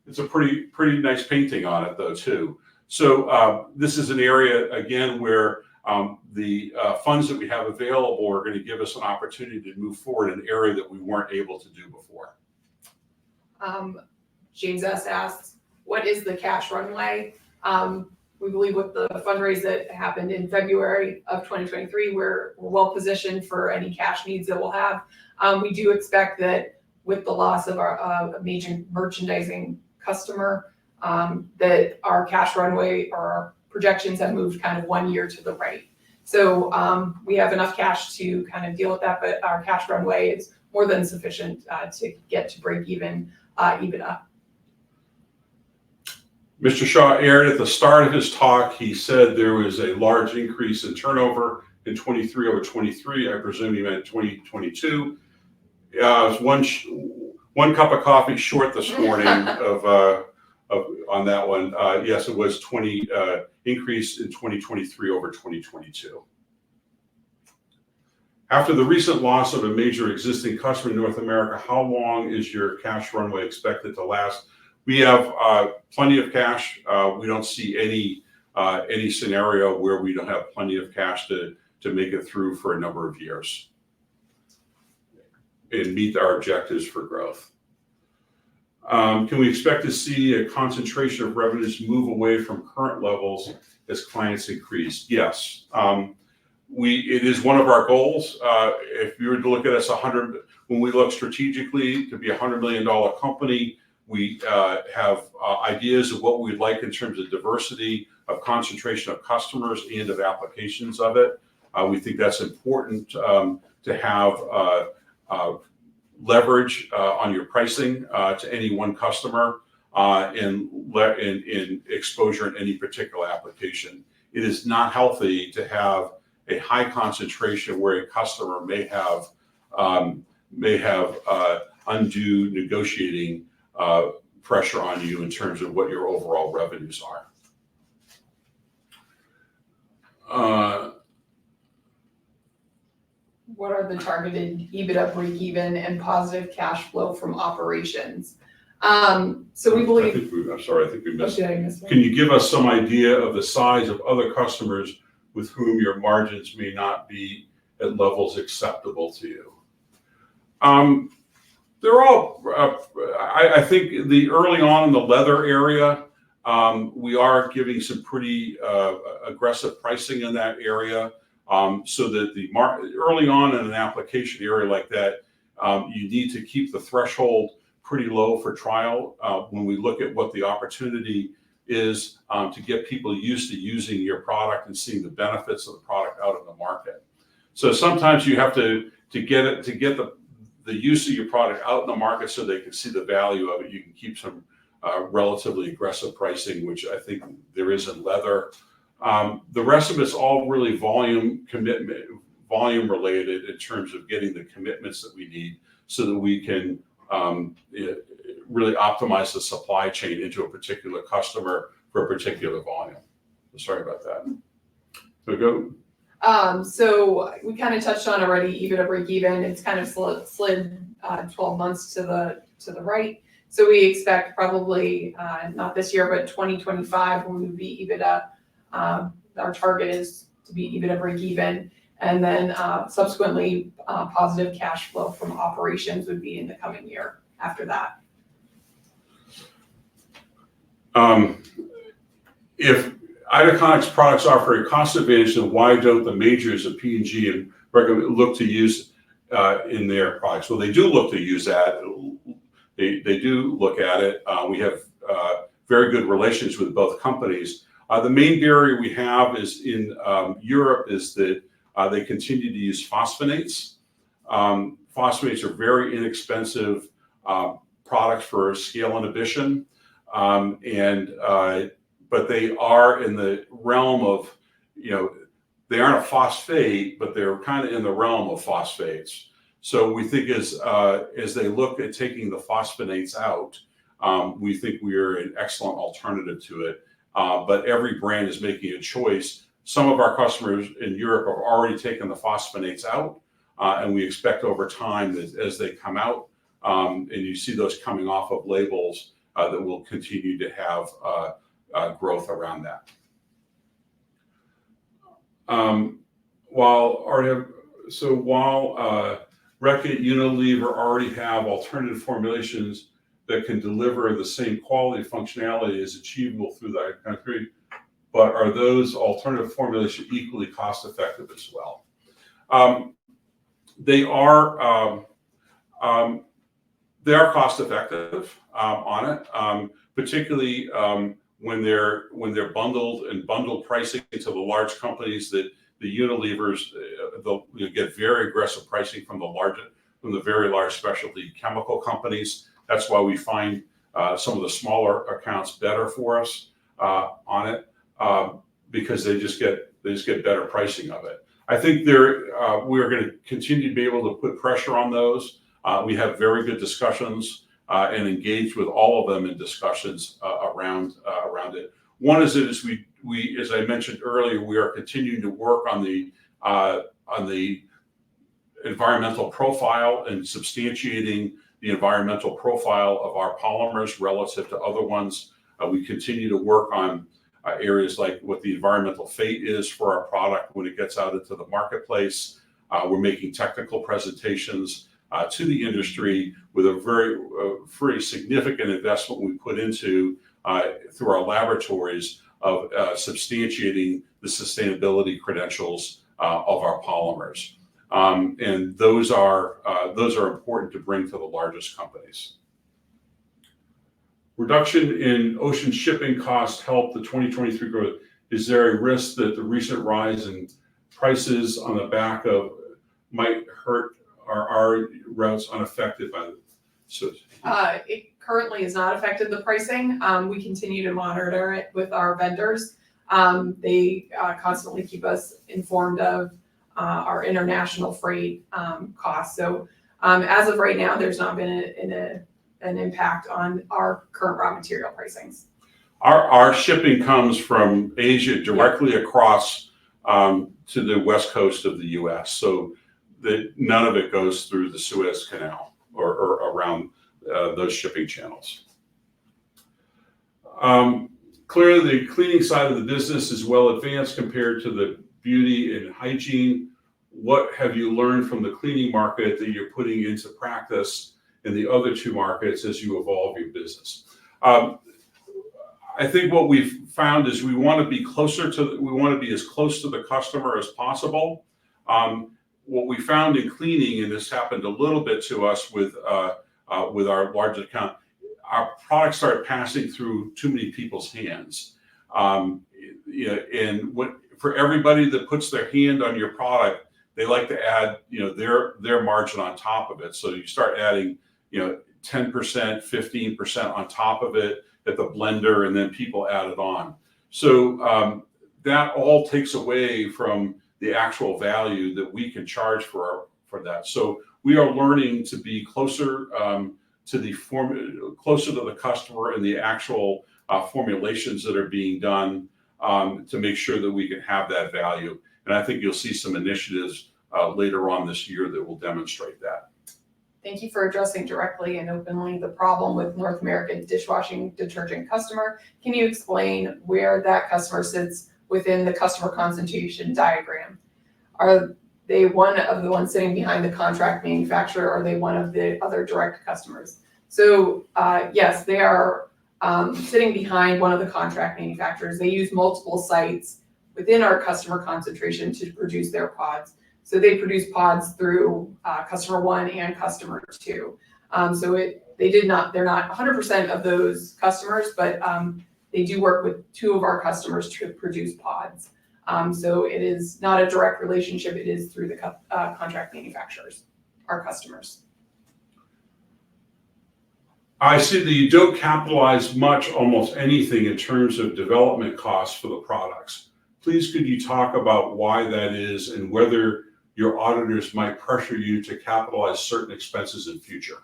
it's a pretty nice painting on it though too. So this is an area again where the funds that we have available are going to give us an opportunity to move forward in an area that we weren't able to do before. James S. asks, what is the cash runway? We believe with the fundraise that happened in February of 2023, we're well positioned for any cash needs that we'll have. We do expect that with the loss of our major merchandising customer, that our cash runway or our projections have moved kind of 1 year to the right. So we have enough cash to kind of deal with that, but our cash runway is more than sufficient to get to break even EBITDA. Mr. Shaw aired at the start of his talk, he said there was a large increase in turnover in 23 over 23. I presume he meant 2022. I was one cup of coffee short this morning on that one. Yes, it was 20 increase in 2023 over 2022. After the recent loss of a major existing customer in North America, how long is your cash runway expected to last? We have plenty of cash. We don't see any scenario where we don't have plenty of cash to make it through for a number of years and meet our objectives for growth. Can we expect to see a concentration of revenues move away from current levels as clients increase? Yes. It is one of our goals. If you were to look at us when we look strategically to be $100 million company, We have ideas of what we'd like in terms of diversity of concentration of customers and of applications of it. We think that's important to have leverage on your pricing to any one customer and exposure in any particular application. It is not healthy to have a high concentration where a customer may have undue negotiating pressure on you in terms of what your overall revenues are. What are the targeted EBITDA break-even and positive cash flow from operations? So we believe. I'm sorry, I think we missed. Okay, I missed one. Can you give us some idea of the size of other customers with whom your margins may not be at levels acceptable to you? They're all, I think early on in the leather area, we are giving some pretty aggressive pricing in that area. So that early on in an application area like that, you need to keep the threshold pretty low for trial when we look at what the opportunity is to get people used to using your product and seeing the benefits of the product out in the market. So sometimes you have to get the use of your product out in the market so they can see the value of it. You can keep some relatively aggressive pricing, which I think there is in leather. The rest of it's all really volume related in terms of getting the commitments that we need so that we can really optimize the supply chain into a particular customer for a particular volume. Sorry about that. So go. So we kind of touched on already EBITDA break even. It's kind of slid 12 months to the right. So we expect probably not this year, but 2025 when we would be EBITDA. Our target is to be EBITDA break even, and then subsequently positive cash flow from operations would be in the coming year after that. If ITACONIX products offer a cost advantage, then why don't the majors of P&G and look to use in their products? Well, they do look to use that. They do look at it. We have very good relations with both companies. The main barrier we have is in Europe is that they continue to use phosphonates. Phosphonates are very inexpensive products for scale inhibition, but they are in the realm of, they aren't a phosphate, but they're kind of in the realm of phosphates. So we think as they look at taking the phosphonates out, we think we are an excellent alternative to it. But every brand is making a choice. Some of our customers in Europe have already taken the phosphonates out, and we expect over time that as they come out, and you see those coming off of labels, that we'll continue to have growth around that. While Reckitt, Unilever already have alternative formulations that can deliver the same quality functionality as achievable through the country, but are those alternative formulations equally cost effective as well? They are cost effective on it, particularly when they're bundled pricing to the large companies. That the Unilevers, they'll get very aggressive pricing from the very large specialty chemical companies. That's why we find some of the smaller accounts better for us on it because they just get better pricing of it. I think we're going to continue to be able to put pressure on those. We have very good discussions and engage with all of them in discussions around it. One is that as I mentioned earlier, we are continuing to work on the environmental profile and substantiating the environmental profile of our polymers relative to other ones. We continue to work on areas like what the environmental fate is for our product when it gets out into the marketplace. We're making technical presentations to the industry with a very significant investment we put into through our laboratories of substantiating the sustainability credentials of our polymers. And those are important to bring to the largest companies. Reduction in ocean shipping costs helped the 2023 growth. Is there a risk that the recent rise in prices on the back of might hurt our routes unaffected by the It currently has not affected the pricing. We continue to monitor it with our vendors. They constantly keep us informed of our international freight costs. So as of right now, there's not been an impact on our current raw material pricings. Our shipping comes from Asia directly across to the west coast of the U.S. So that none of it goes through the Suez Canal or around those shipping channels. Clearly, the cleaning side of the business is well advanced compared to the beauty and hygiene. What have you learned from the cleaning market that you're putting into practice in the other two markets as you evolve your business? I think what we've found is we want to be as close to the customer as possible. What we found in cleaning, and this happened a little bit to us with our largest account, our products started passing through too many people's hands. And for everybody that puts their hand on your product, they like to add, their margin on top of it. So you start adding, 10%, 15% on top of it at the blender, and then people add it on. So that all takes away from the actual value that we can charge for that. So we are learning to be closer to the customer and the actual formulations that are being done to make sure that we can have that value. And I think you'll see some initiatives later on this year that will demonstrate that. Thank you for addressing directly and openly the problem with North American dishwashing detergent customer. Can you explain where that customer sits within the customer concentration diagram? Are they one of the ones sitting behind the contract manufacturer, or are they one of the other direct customers? So yes, they are sitting behind one of the contract manufacturers. They use multiple sites within our customer concentration to produce their pods. So they produce pods through customer one and customer two. They're not 100% of those customers, but they do work with two of our customers to produce pods. So it is not a direct relationship. It is through the contract manufacturers, our customers. I see that you don't capitalize almost anything in terms of development costs for the products. Please, could you talk about why that is and whether your auditors might pressure you to capitalize certain expenses in future?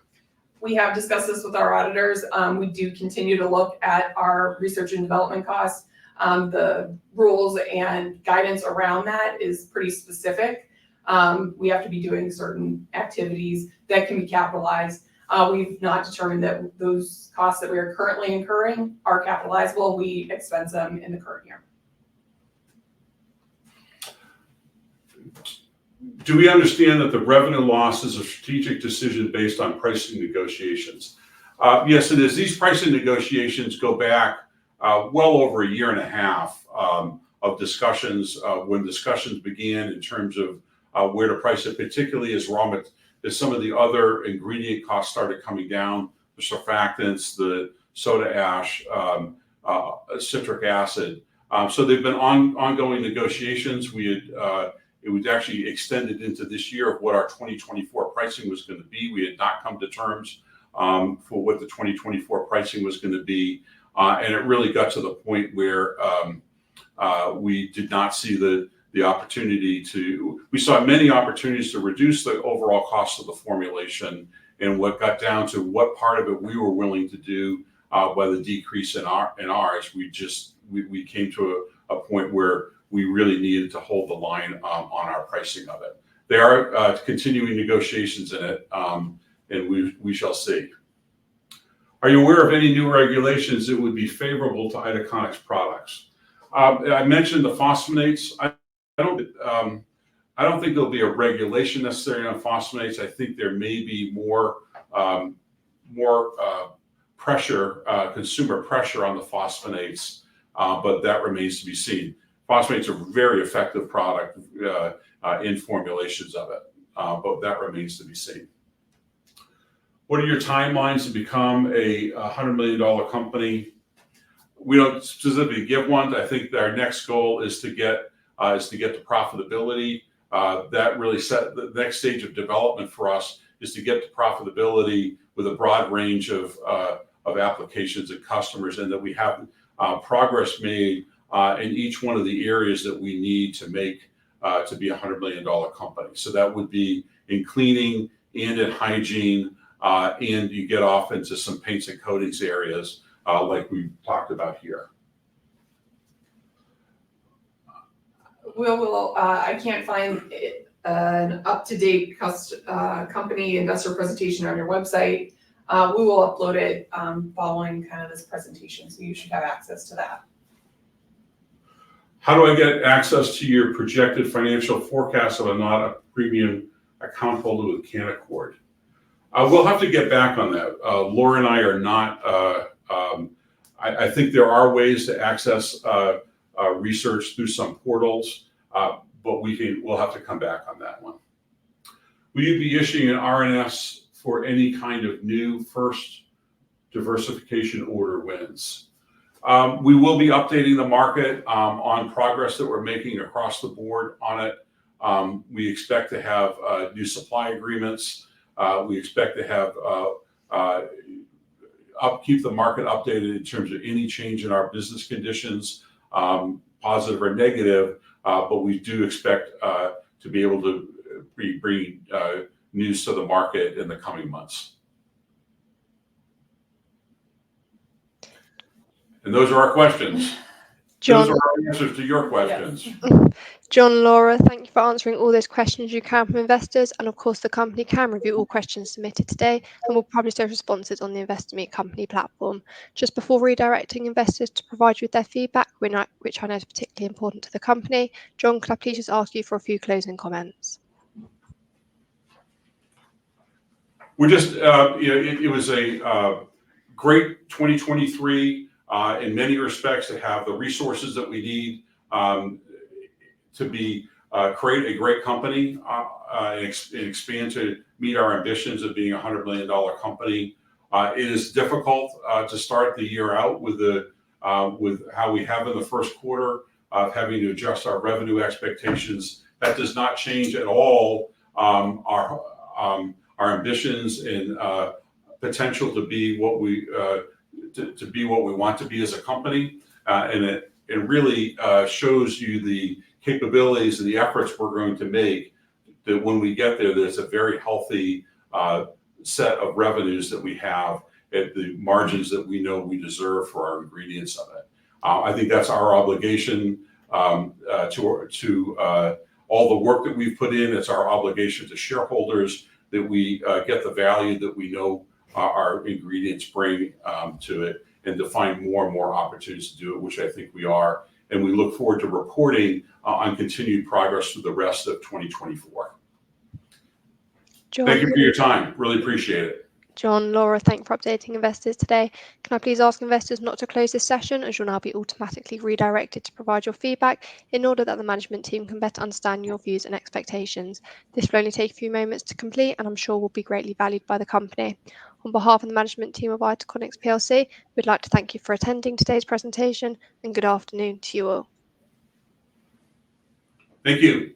We have discussed this with our auditors. We do continue to look at our research and development costs. The rules and guidance around that is pretty specific. We have to be doing certain activities that can be capitalized. We've not determined that those costs that we are currently incurring are capitalizable. We expense them in the current year. Do we understand that the revenue loss is a strategic decision based on pricing negotiations? Yes, it is. These pricing negotiations go back well over a year and a half of discussions when discussions began in terms of where to price it, particularly as some of the other ingredient costs started coming down, the surfactants, the soda ash, citric acid. So they've been ongoing negotiations. It was actually extended into this year of what our 2024 pricing was going to be. We had not come to terms for what the 2024 pricing was going to be. And it really got to the point where we did not see the opportunity we saw many opportunities to reduce the overall cost of the formulation. And what got down to what part of it we were willing to do by the decrease in ours, we came to a point where we really needed to hold the line on our pricing of it. There are continuing negotiations in it, and we shall see. Are you aware of any new regulations that would be favorable to ITACONIX products? I mentioned the phosphonates. I don't think there'll be a regulation necessarily on phosphonates. I think there may be more pressure, consumer pressure on the phosphonates, but that remains to be seen. Phosphonates are a very effective product in formulations of it, but that remains to be seen. What are your timelines to become a $100 million company? We don't specifically give one. I think our next goal is to get to profitability. That really set the next stage of development for us is to get to profitability with a broad range of applications and customers, and that we have progress made in each one of the areas that we need to make to be a $100 million company. So that would be in cleaning and in hygiene, and you get off into some paints and coatings areas like we talked about here. I can't find an up-to-date company investor presentation on your website. We will upload it following kind of this presentation, so you should have access to that. How do I get access to your projected financial forecast if I'm not a premium account holder with Canaccord? We'll have to get back on that. Laura and I are not, I think there are ways to access research through some portals, but we'll have to come back on that one. Will you be issuing an RNS for any kind of new first diversification order wins? We will be updating the market on progress that we're making across the board on it. We expect to have new supply agreements. We expect to have keep the market updated in terms of any change in our business conditions, positive or negative, but we do expect to be able to bring news to the market in the coming months. And those are our questions. John, those are our answers to your questions. Yes. John, Laura, thank you for answering all those questions you can from investors. And of course, the company can review all questions submitted today and will publish those responses on the Investor Meet Company platform. Just before redirecting investors to provide you with their feedback, which I know is particularly important to the company, John, could I please just ask you for a few closing comments? We're just, it was a great 2023 in many respects to have the resources that we need to create a great company and expand to meet our ambitions of being a $100 million company. It is difficult to start the year out with how we have in the first quarter, having to adjust our revenue expectations. That does not change at all our ambitions and potential to be what we want to be as a company, and it really shows you the capabilities and the efforts we're going to make. That when we get there, there's a very healthy set of revenues that we have at the margins that we know we deserve for our ingredients of it. I think that's our obligation to all the work that we've put in. It's our obligation to shareholders that we get the value that we know our ingredients bring to it, and to find more and more opportunities to do it, which I think we are. And we look forward to reporting on continued progress through the rest of 2024. John, Thank you for your time. Really appreciate it. John, Laura, thank you for updating investors today. Can I please ask investors not to close this session, as you'll now be automatically redirected to provide your feedback in order that the management team can better understand your views and expectations. This will only take a few moments to complete, and I'm sure will be greatly valued by the company. On behalf of the management team of ITACONIX PLC, we'd like to thank you for attending today's presentation, and good afternoon to you all. Thank you.